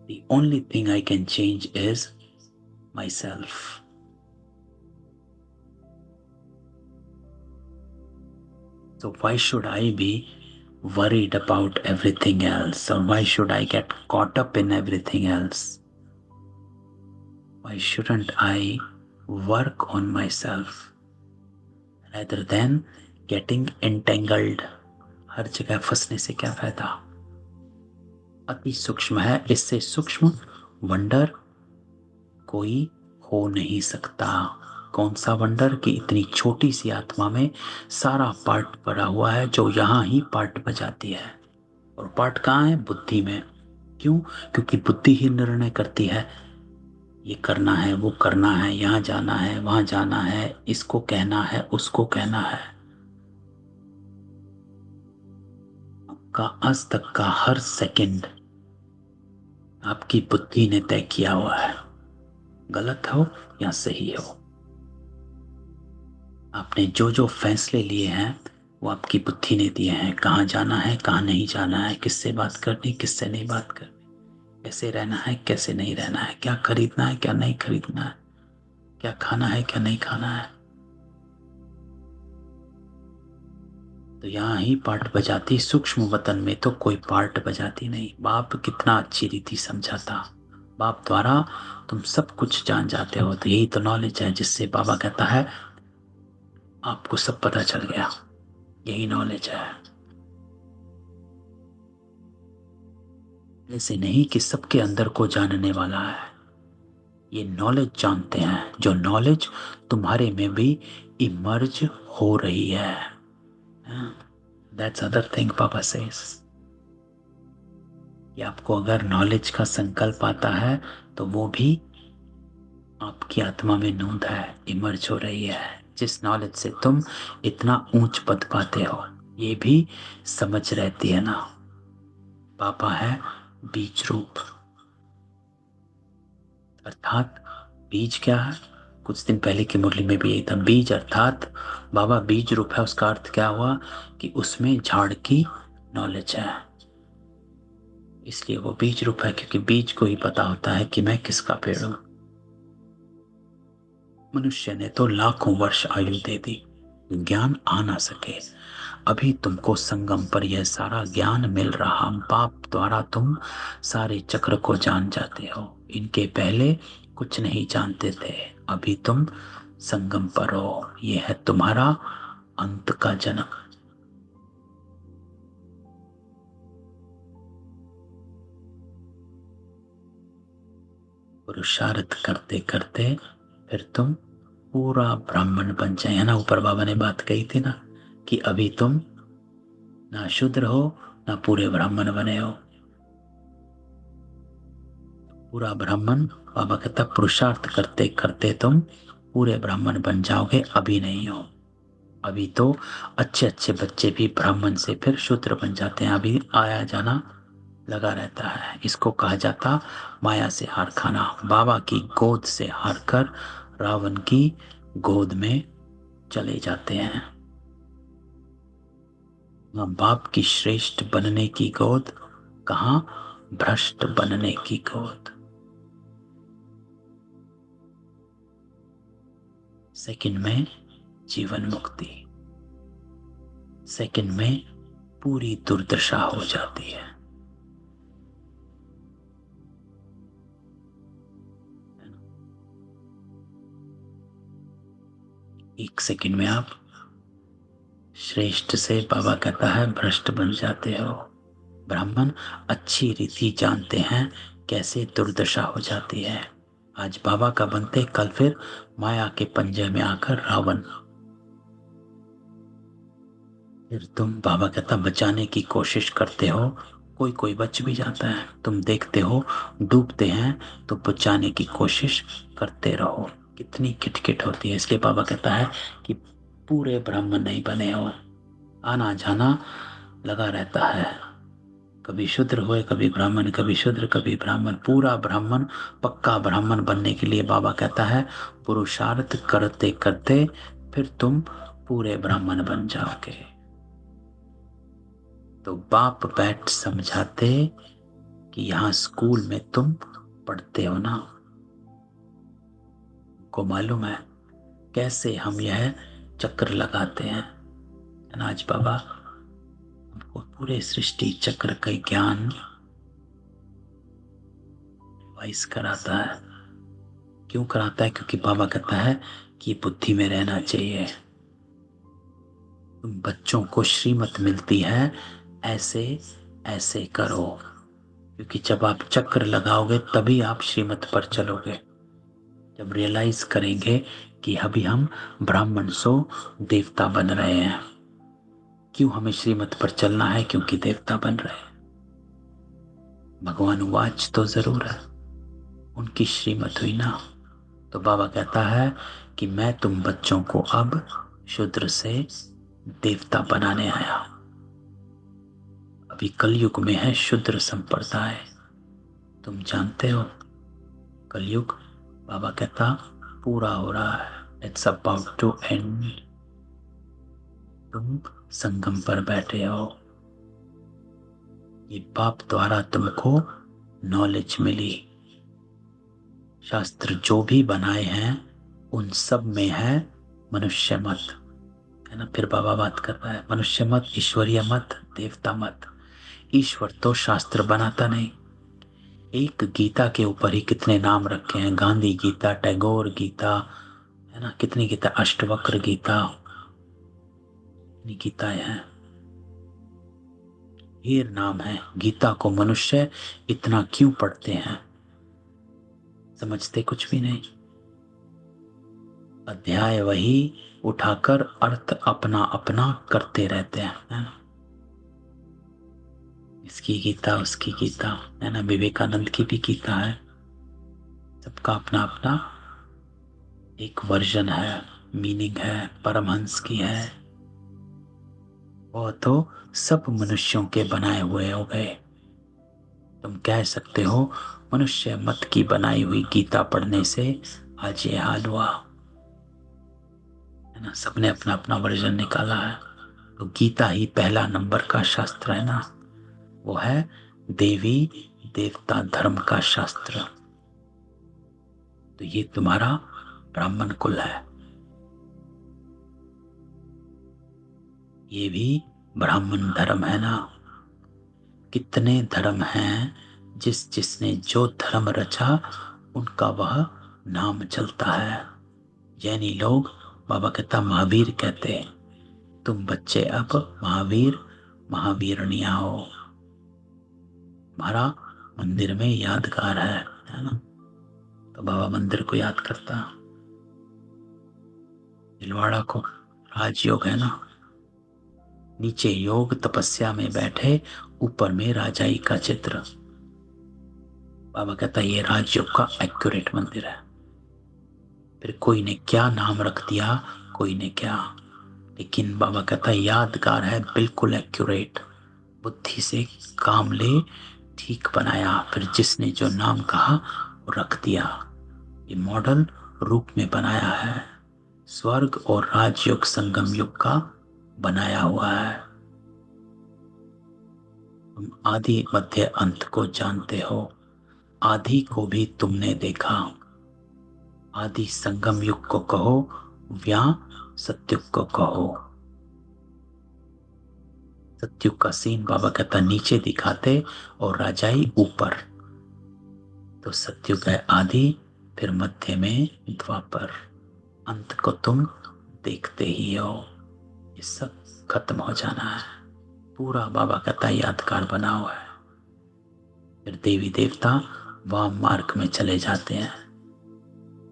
The only thing I can change is myself. So why should I be worried about everything else? Or why should I get caught up in everything else? Why shouldn't I work on myself rather than getting entangled? हर जगह फंसने से क्या फायदा? अति सूक्ष्म है, इससे सूक्ष्म वंडर कोई हो नहीं सकता। कौन सा वंडर? कि इतनी छोटी सी आत्मा में सारा पार्ट पड़ा हुआ है, जो यहाँ ही पार्ट बजाती है। और पार्ट कहाँ है? बुद्धि में। क्यों? क्योंकि बुद्धि ही निर्णय करती है, ये करना है, वो करना है, यहाँ जाना है, वहां जाना है, इसको कहना है, उसको कहना है। आपका आज तक का हर सेकंड आपकी बुद्धि ने तय किया हुआ है, गलत हो या सही हो। आपने जो जो फैसले लिए हैं वो आपकी बुद्धि ने दिए हैं। कहाँ जाना है, कहाँ नहीं जाना है, किससे बात करनी, किससे नहीं बात करनी, कैसे रहना है, कैसे नहीं रहना है, क्या खरीदना है, क्या नहीं खरीदना है, क्या खाना है, क्या नहीं खाना है। तो यहाँ ही पार्ट बजाती, सूक्ष्म वतन में तो कोई पार्ट बजाती नहीं। बाप कितना अच्छी रीति समझाता, बाप द्वारा तुम सब कुछ जान जाते हो। तो यही तो नॉलेज है जिससे बाबा कहता है आपको सब पता चल गया। यही नॉलेज है। ऐसे नहीं कि सबके अंदर को जानने वाला है। ये नॉलेज जानते हैं, जो नॉलेज तुम्हारे में भी इमर्ज हो रही है। दैट्स अदर थिंग पापा सेज। ये आपको अगर नॉलेज का संकल्प आता है तो वो भी आपकी आत्मा में नूंद है, इमर्ज हो रही है। जिस नॉलेज से तुम इतना ऊंच पद पाते हो, ये भी समझ रहती है ना। पापा है बीज रूप, अर्थात बीज क्या है? कुछ दिन पहले की मुरली में भी यही था। बीज अर्थात बाबा बीज रूप है, उसका अर्थ क्या हुआ कि उसमें झाड़ की नॉलेज है, इसलिए वो बीज रूप है, क्योंकि बीज को ही पता होता है कि मैं किसका पेड़ हूं। मनुष्य ने तो लाखों वर्ष आयु दे दी, ज्ञान आ ना सके। अभी तुमको संगम पर यह सारा ज्ञान मिल रहा, बाप द्वारा तुम सारे चक्र को जान जाते हो। इनके पहले कुछ नहीं जानते थे, अभी तुम संगम पर हो। यह है तुम्हारा अंत का जन्म। पुरुषार्थ करते करते फिर तुम पूरा ब्राह्मण बन जाए, है ना। ऊपर बाबा ने बात कही थी ना कि अभी तुम ना शूद्र हो ना पूरे ब्राह्मण बने हो। पूरा ब्राह्मण, बाबा कहता पुरुषार्थ करते करते तुम पूरे ब्राह्मण बन जाओगे, अभी नहीं हो। अभी तो अच्छे अच्छे बच्चे भी ब्राह्मण से फिर शूद्र बन जाते हैं, अभी आया जाना लगा रहता है। इसको कहा जाता माया से हार खाना। बाबा की गोद से हार कर रावण की गोद में चले जाते हैं। माँ बाप की श्रेष्ठ बनने की गोद, कहाँ भ्रष्ट बनने की गोद। सेकंड में जीवन मुक्ति, सेकंड में पूरी दुर्दशा हो जाती है। एक सेकंड में आप श्रेष्ठ से, बाबा कहता है, भ्रष्ट बन जाते हो। ब्राह्मण अच्छी रीति जानते हैं कैसे दुर्दशा हो जाती है। आज बाबा का बनते, कल फिर माया के पंजे में आकर रावण। फिर तुम, बाबा कहता, बचाने की कोशिश करते हो, कोई कोई बच भी जाता है। तुम देखते हो डूबते हैं तो बचाने की कोशिश करते रहो। कितनी किटकिट होती है। इसलिए बाबा कहता है कि पूरे ब्राह्मण नहीं बने हो, आना जाना लगा रहता है। कभी शूद्र हुए, कभी ब्राह्मण, कभी शूद्र, कभी ब्राह्मण। पूरा ब्राह्मण, पक्का ब्राह्मण बनने के लिए बाबा कहता है पुरुषार्थ करते करते फिर तुम पूरे ब्राह्मण बन जाओगे। तो बाप बैठ समझाते कि यहाँ स्कूल में तुम पढ़ते हो ना, को मालूम है कैसे हम यह चक्र लगाते हैं। आज बाबा हमको पूरे सृष्टि चक्र का ज्ञान वाइस कराता है। क्यों कराता है? क्योंकि बाबा कहता है कि बुद्धि में रहना चाहिए। तुम बच्चों को श्रीमत मिलती है, ऐसे ऐसे करो, क्योंकि जब आप चक्र लगाओगे तभी आप श्रीमत पर चलोगे। जब रियलाइज करेंगे कि अभी हम ब्राह्मण सो देवता बन रहे हैं। क्यों हमें श्रीमत पर चलना है? क्योंकि देवता बन रहे हैं। भगवान वाच तो जरूर है, उनकी श्रीमत हुई ना। तो बाबा कहता है कि मैं तुम बच्चों को अब शूद्र से देवता बनाने आया। अभी कलयुग में है शूद्र संप्रदाय, तुम जानते हो। कलयुग, बाबा कहता, पूरा हो रहा है, इट्स अबाउट टू एंड। तुम संगम पर बैठे हो, ये बाप द्वारा तुमको नॉलेज मिली। शास्त्र जो भी बनाए हैं उन सब में है मनुष्य मत, है ना। फिर बाबा बात कर रहा है मनुष्य मत, ईश्वरीय मत, देवता मत। ईश्वर तो शास्त्र बनाता नहीं। एक गीता के ऊपर ही कितने नाम रखे हैं, गांधी गीता, टैगोर गीता, है ना। कितनी गीता, अष्टवक्र गीता, कितनी गीताएं हैं, ढेर नाम है। गीता को मनुष्य इतना क्यों पढ़ते हैं? समझते कुछ भी नहीं। अध्याय वही उठाकर अर्थ अपना अपना करते रहते हैं, है ना। इसकी गीता, उसकी गीता, है ना। विवेकानंद की भी गीता है। सबका अपना अपना एक वर्जन है, मीनिंग है। परमहंस की है, वो तो सब मनुष्यों के बनाए हुए हो गए। तुम कह सकते हो मनुष्य मत की बनाई हुई गीता पढ़ने से आज ये हाल हुआ। है ना। सबने अपना अपना वर्जन निकाला है। तो गीता ही पहला नंबर का शास्त्र है ना, वो है देवी देवता धर्म का शास्त्र। तो ये तुम्हारा ब्राह्मण कुल है, ये भी ब्राह्मण धर्म है ना। कितने धर्म हैं, जिसने जो धर्म रचा उनका वह नाम चलता है। जैनी लोग बाबा कहता महावीर कहते हैं, तुम बच्चे अब महावीर महावीरनिया हो। हमारा मंदिर में यादगार है ना। तो बाबा मंदिर को याद करता, दिलवाड़ा को। राजयोग है ना, नीचे योग तपस्या में बैठे, ऊपर में राजाई का चित्र। बाबा कहता ये राजयोग का एक्यूरेट मंदिर है। फिर कोई ने क्या नाम रख दिया, कोई ने क्या, लेकिन बाबा कहता यादगार है, बिल्कुल एक्यूरेट। बुद्धि से काम ले, ठीक बनाया, फिर जिसने जो नाम कहा वो रख दिया। ये मॉडल रूप में बनाया है, स्वर्ग और राजयोग संगम युग का बनाया हुआ है। तुम आदि मध्य अंत को जानते हो, आदि को भी तुमने देखा। आदि संगम युग को कहो या सत्युग को कहो। सत्युग का सीन बाबा कहता नीचे दिखाते और राजाई ऊपर। तो सत्युग है आदि, फिर मध्य में द्वापर, अंत को तुम देखते ही हो। ये सब खत्म हो जाना है, पूरा बाबा कहता यादगार बना हुआ है। फिर देवी देवता वाम मार्ग में चले जाते हैं,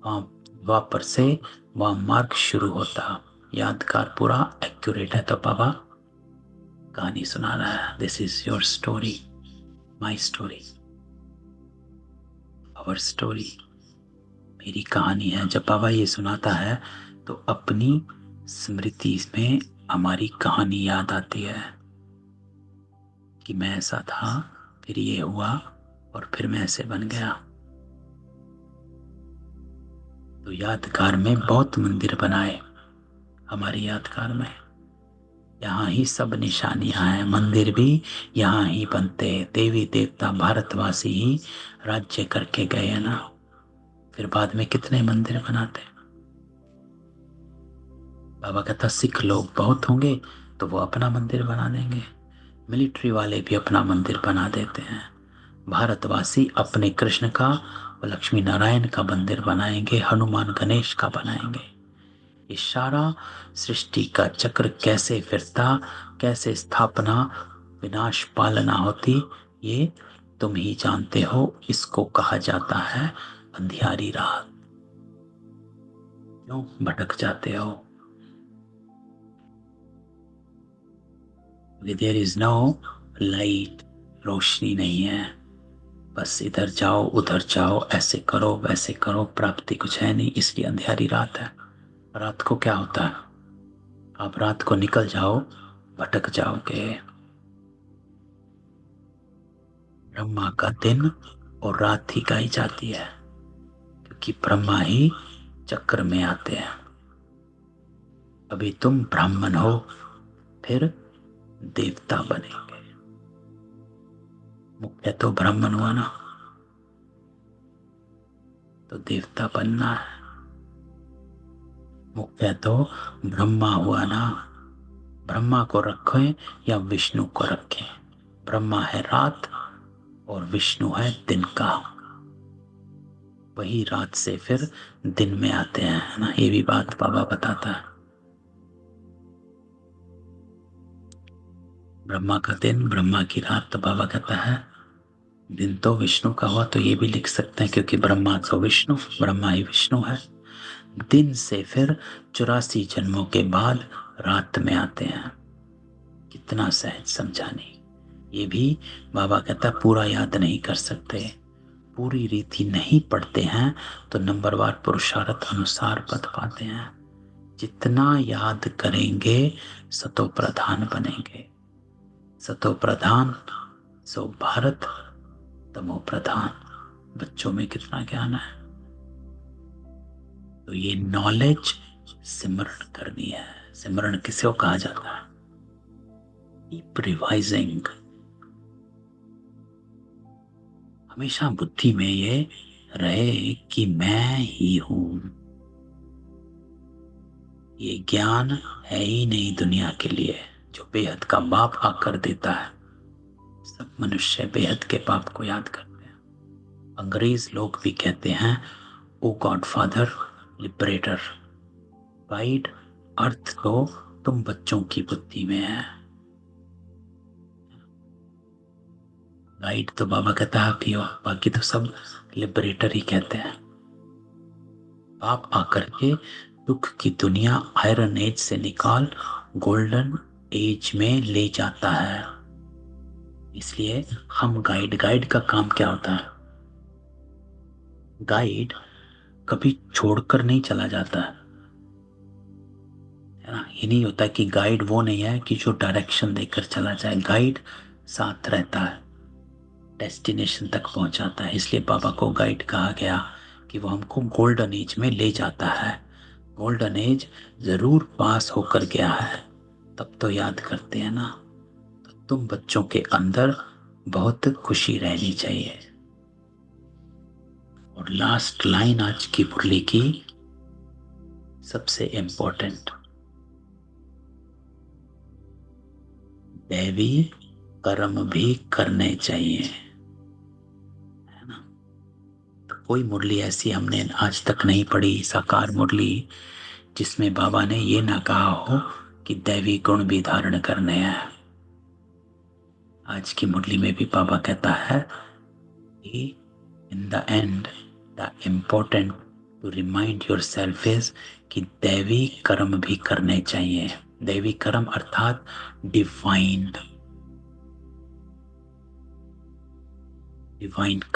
वहां द्वापर से वाम मार्ग शुरू होता। यादगार पूरा एक्यूरेट है। तो बाबा कहानी सुना रहा है, this is your story, my story, our story, मेरी कहानी है। जब बाबा ये सुनाता है तो अपनी स्मृति में हमारी कहानी याद आती है कि मैं ऐसा था, फिर ये हुआ और फिर मैं ऐसे बन गया। तो यादगार में बहुत मंदिर बनाए हमारी यादगार में, यहाँ ही सब निशानियां हैं। मंदिर भी यहाँ ही बनते, देवी देवता भारतवासी ही राज्य करके गए हैं ना। फिर बाद में कितने मंदिर बनाते। बाबा कहता सिख लोग बहुत होंगे तो वो अपना मंदिर बना देंगे, मिलिट्री वाले भी अपना मंदिर बना देते हैं। भारतवासी अपने कृष्ण का व लक्ष्मी नारायण का मंदिर बनाएंगे, हनुमान गणेश का बनाएंगे। ये सारा सृष्टि का चक्र कैसे फिरता, कैसे स्थापना विनाश पालना होती, ये तुम ही जानते हो। इसको कहा जाता है अंधियारी रात। क्यों भटक जाते हो? देयर इज नो लाइट, रोशनी नहीं है। बस इधर जाओ उधर जाओ, ऐसे करो वैसे करो, प्राप्ति कुछ है नहीं, इसलिए अंधियारी रात है। रात को क्या होता है, आप रात को निकल जाओ भटक जाओगे। ब्रह्मा का दिन और रात ही गाई जाती है, क्योंकि ब्रह्मा ही चक्र में आते हैं। अभी तुम ब्राह्मण हो, फिर देवता बनेंगे। मुख्य तो ब्राह्मण हुआ ना, तो देवता बनना है। मुख्य तो ब्रह्मा हुआ ना, ब्रह्मा को रखें या विष्णु को रखें। ब्रह्मा है रात और विष्णु है दिन का, वही रात से फिर दिन में आते हैं ना। ये भी बात बाबा बताता है। ब्रह्मा का दिन, ब्रह्मा की रात। तो बाबा कहता है दिन तो विष्णु का हुआ, तो ये भी लिख सकते हैं क्योंकि ब्रह्मा तो विष्णु, ब्रह्मा ही विष्णु है। दिन से फिर 84 जन्मों के बाद रात में आते हैं। कितना सहज समझाने। ये भी बाबा कहता पूरा याद नहीं कर सकते, पूरी रीति नहीं पढ़ते हैं तो नंबरवार पुरुषार्थ अनुसार पद पाते हैं। जितना याद करेंगे सतो प्रधान बनेंगे। सतो प्रधान सो भारत, तमो प्रधान। बच्चों में कितना ज्ञान है। तो ये नॉलेज सिमरण करनी है। सिमरण किसे को कहा जाता है? Deep revising. हमेशा बुद्धि में ये रहे कि मैं ही हूं। ये ज्ञान है ही नहीं दुनिया के लिए, जो बेहद का बाप आकर देता है। सब मनुष्य बेहद के बाप को याद करते हैं। अंग्रेज लोग भी कहते हैं ओ गॉड फादर लिबरेटर। गाइड अर्थ तो तुम बच्चों की बुद्धि में है। गाइड तो बाबा कहता है आप ही हो, बाकी तो सब लिबरेटर ही कहते हैं। बाप आकर के दुख की दुनिया आयरन एज से निकाल गोल्डन एज में ले जाता है। इसलिए हम गाइड का काम क्या होता है? गाइड कभी छोड़कर नहीं चला जाता है ना। ये नहीं होता कि गाइड वो नहीं है कि जो डायरेक्शन देकर चला जाए। गाइड साथ रहता है, डेस्टिनेशन तक पहुंचाता है। इसलिए बाबा को गाइड कहा गया कि वो हमको गोल्डन एज में ले जाता है। गोल्डन एज जरूर पास होकर गया है, तब तो याद करते हैं ना। तो तुम बच्चों के अंदर बहुत खुशी रहनी चाहिए। और लास्ट लाइन आज की मुरली की सबसे इंपॉर्टेंट, दैवी कर्म भी करने चाहिए, है ना। तो कोई मुरली ऐसी हमने आज तक नहीं पढ़ी, साकार मुरली, जिसमें बाबा ने ये ना कहा हो कि दैवी गुण भी धारण करने हैं। आज की मुरली में भी बाबा कहता है कि in the end the important to remind yourself is कि दैवी कर्म भी करने चाहिए। दैवी कर्म अर्थात डिवाइन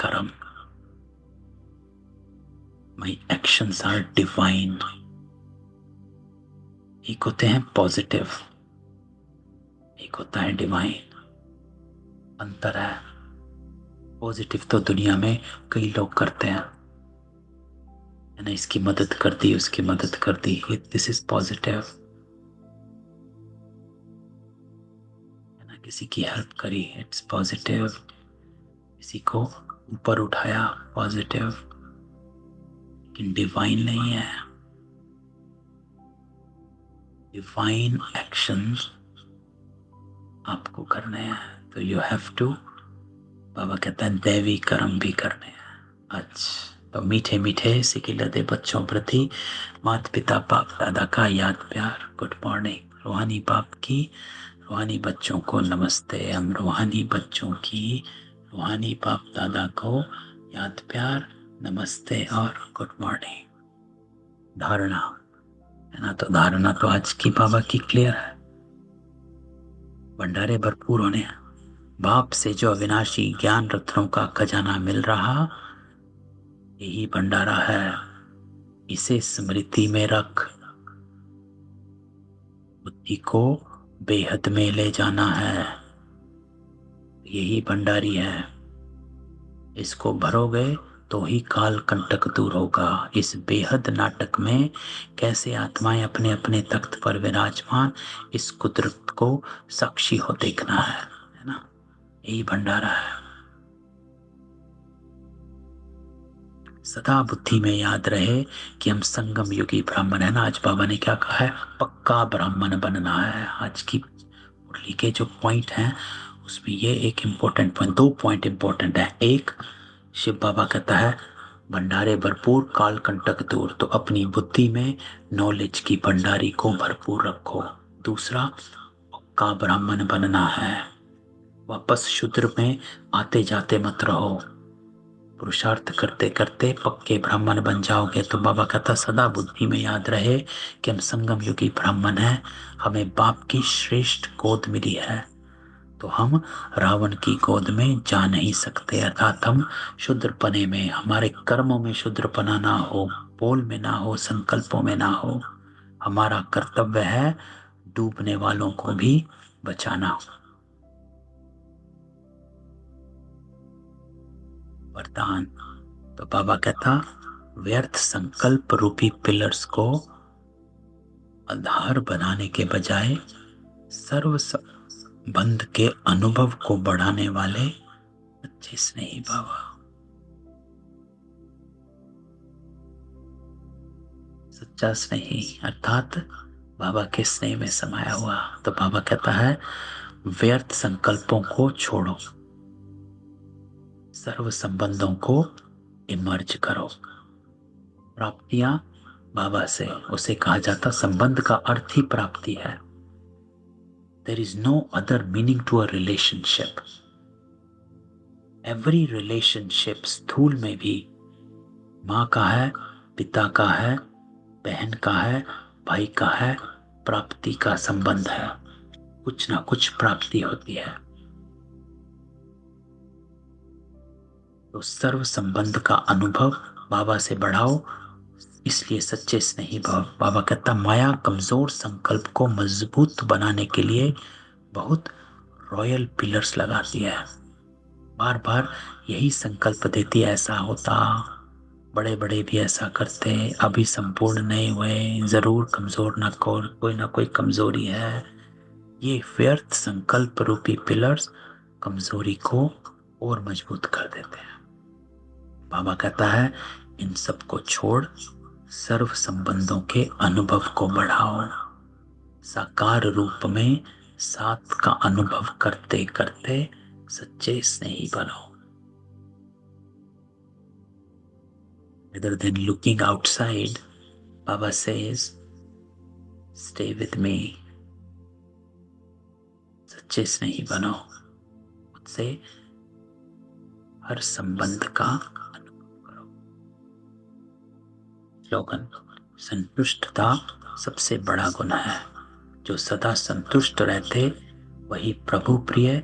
कर्म। My actions are divine. एक होते हैं पॉजिटिव, एक होता है डिवाइन। अंतर है। पॉजिटिव तो दुनिया में कई लोग करते हैं, है ना। इसकी मदद कर दी, उसकी मदद कर दी, दिस इज पॉजिटिव, है ना। किसी की हेल्प करी, इट्स पॉजिटिव। किसी को ऊपर उठाया, पॉजिटिव। लेकिन डिवाइन नहीं है। डिवाइन एक्शंस आपको करने हैं, तो यू हैव टू, बाबा कहता है दैवी कर्म भी करने हैं। अच्छा, तो मीठे मीठे सिकिलदे बच्चों प्रति माता पिता बाप दादा का याद प्यार। Good morning. रूहानी बाप की रूहानी बच्चों को नमस्ते। हम रूहानी बच्चों की रूहानी बाप दादा को याद प्यार, नमस्ते और गुड मॉर्निंग। धारणा, है ना। तो धारणा तो आज की बाबा की क्लियर है। भंडारे भरपूर होने, बाप से जो अविनाशी ज्ञान रत्नों का खजाना मिल रहा, यही भंडारा है। इसे स्मृति में रख, बुद्धि को बेहद में ले जाना है। यही भंडारी है। इसको भरोगे तो ही काल कंटक दूर होगा। इस बेहद नाटक में कैसे आत्माएं अपने अपने तख्त पर विराजमान, इस कुदरत को साक्षी हो देखना है ना। यही भंडारा है। सदा बुद्धि में याद रहे कि हम संगम युगी ब्राह्मण है ना। आज बाबा ने क्या कहा है? पक्का ब्राह्मण बनना है। आज की मुरली के जो पॉइंट हैं उसमें ये एक इम्पोर्टेंट पॉइंट, दो पॉइंट इम्पोर्टेंट है। एक, शिव बाबा कहता है भंडारे भरपूर काल कंटक दूर, तो अपनी बुद्धि में नॉलेज की भंडारी को भरपूर रखो। दूसरा, पक्का ब्राह्मण बनना है। वापस शूद्र में आते जाते मत रहो। पुरुषार्थ करते करते पक्के ब्राह्मण बन जाओगे। तो बाबा कहता सदा बुद्धि में याद रहे कि हम संगम युगी ब्राह्मण हैं। हमें बाप की श्रेष्ठ गोद मिली है, तो हम रावण की गोद में जा नहीं सकते। अर्थात हम शुद्रपने में, हमारे कर्मों में शुद्रपना ना हो, बोल में ना हो, संकल्पों में ना हो। हमारा कर्तव्य है डूबने वालों को भी बचाना। वरदान, तो बाबा कहता व्यर्थ संकल्प रूपी पिलर्स को आधार बनाने के बजाय सर्व संबंध के अनुभव को बढ़ाने वाले सच्चे स्नेही बाबा। सच्चा स्नेही अर्थात बाबा के स्नेह में समाया हुआ। तो बाबा कहता है व्यर्थ संकल्पों को छोड़ो, सर्व संबंधों को इमर्ज करो। प्राप्तियां बाबा से, उसे कहा जाता संबंध का अर्थ ही प्राप्ति है। There is no other meaning to a relationship. Every relationship स्थूल में भी माँ का है, पिता का है, बहन का है, भाई का है, प्राप्ति का संबंध है। कुछ ना कुछ प्राप्ति होती है। तो सर्व संबंध का अनुभव बाबा से बढ़ाओ। इसलिए सच्चे स्नेही भाव बाबा कहता माया कमजोर संकल्प को मजबूत बनाने के लिए बहुत रॉयल पिलर्स लगाती है। बार बार यही संकल्प देती है ऐसा होता, बड़े बड़े भी ऐसा करते, अभी संपूर्ण नहीं हुए, जरूर कमजोर न कोई ना कोई कमजोरी है। ये व्यर्थ संकल्प रूपी पिलर्स कमजोरी को और मजबूत कर देते हैं। बाबा कहता है इन सब को छोड़ सर्व संबंधों के अनुभव को बढ़ाओ। साकार रूप में साथ का अनुभव करते करते सच्चे स्नेही बनो। Rather than looking outside, Baba says, stay with me. सच्चे स्नेही बनो, मुझसे हर संबंध का अनुभव करो। स्लोगन, संतुष्टता सबसे बड़ा गुण है। जो सदा संतुष्ट रहते वही प्रभु प्रिय,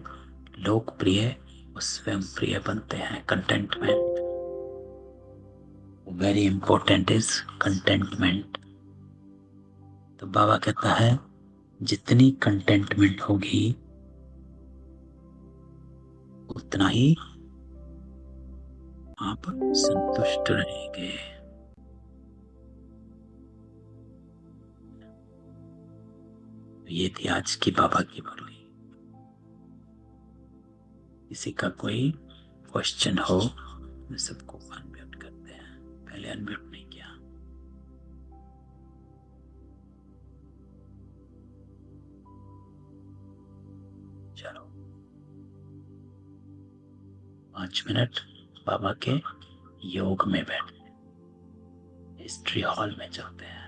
लोकप्रिय और स्वयं प्रिय बनते हैं। Contentment, very important is contentment. तो बाबा कहता है जितनी कंटेंटमेंट होगी उतना ही आप संतुष्ट रहेंगे। ये थी आज की बाबा की मुरली। किसी का कोई क्वेश्चन हो तो सबको अनम्यूट करते हैं। पहले अनम्यूट नहीं किया। चलो 5 मिनट बाबा के योग में बैठे, हिस्ट्री हॉल में चलते हैं।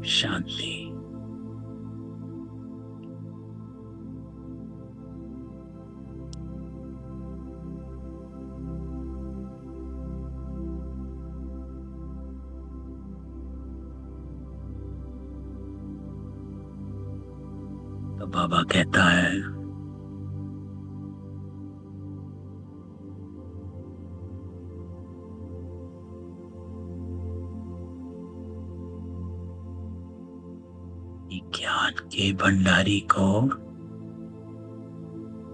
शांति। तो बाबा कहता है ज्ञान के भंडारी को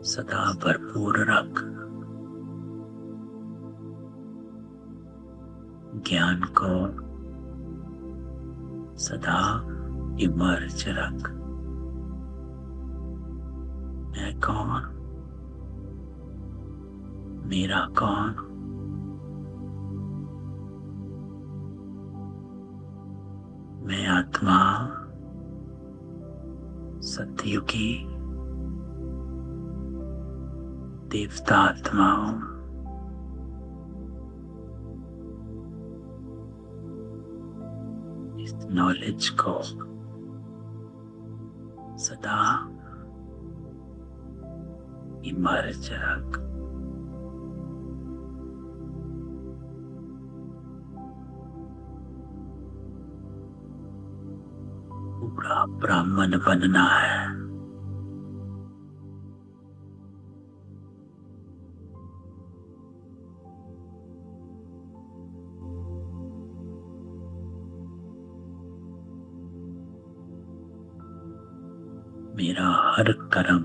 सदा भरपूर रख, ज्ञान को सदा इमर्ज रख। मैं कौन, मेरा कौन, मैं आत्मा सतयुगी देवता आत्मा हूं। इस नॉलेज को सदा इमर्ज रख। पूरा ब्राह्मण बनना है। मेरा हर कर्म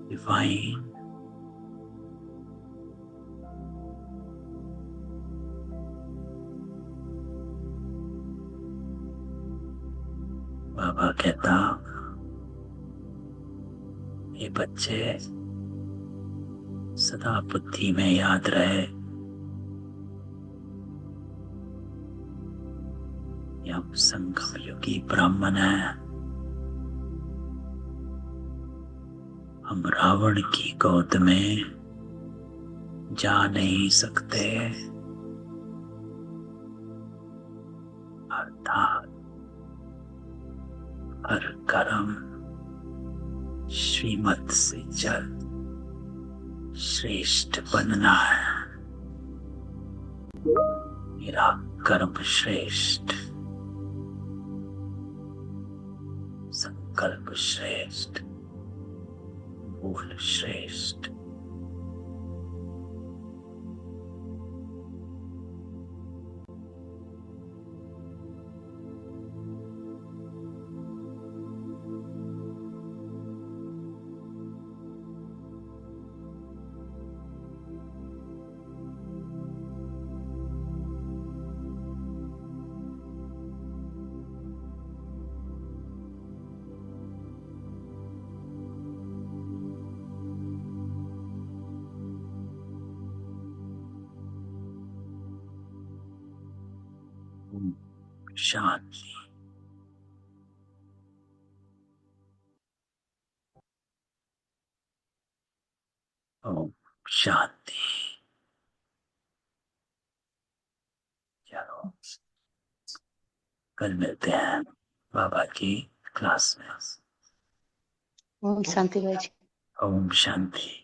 डिवाइन बाबा कहता, ये बच्चे सदा बुद्धि में याद रहे, ये हम संगम युगी ब्राह्मण हैं। हम रावण की गोद में जा नहीं सकते, अर्थात हर कर्म श्रीमत से चल श्रेष्ठ बनना है। मेरा कर्म श्रेष्ठ, संकल्प श्रेष्ठ, बोल श्रेष्ठ। शांति। ओम शांति। चलो कल मिलते हैं बाबा की क्लास में। ओम शांति भाई जी। ओम शांति।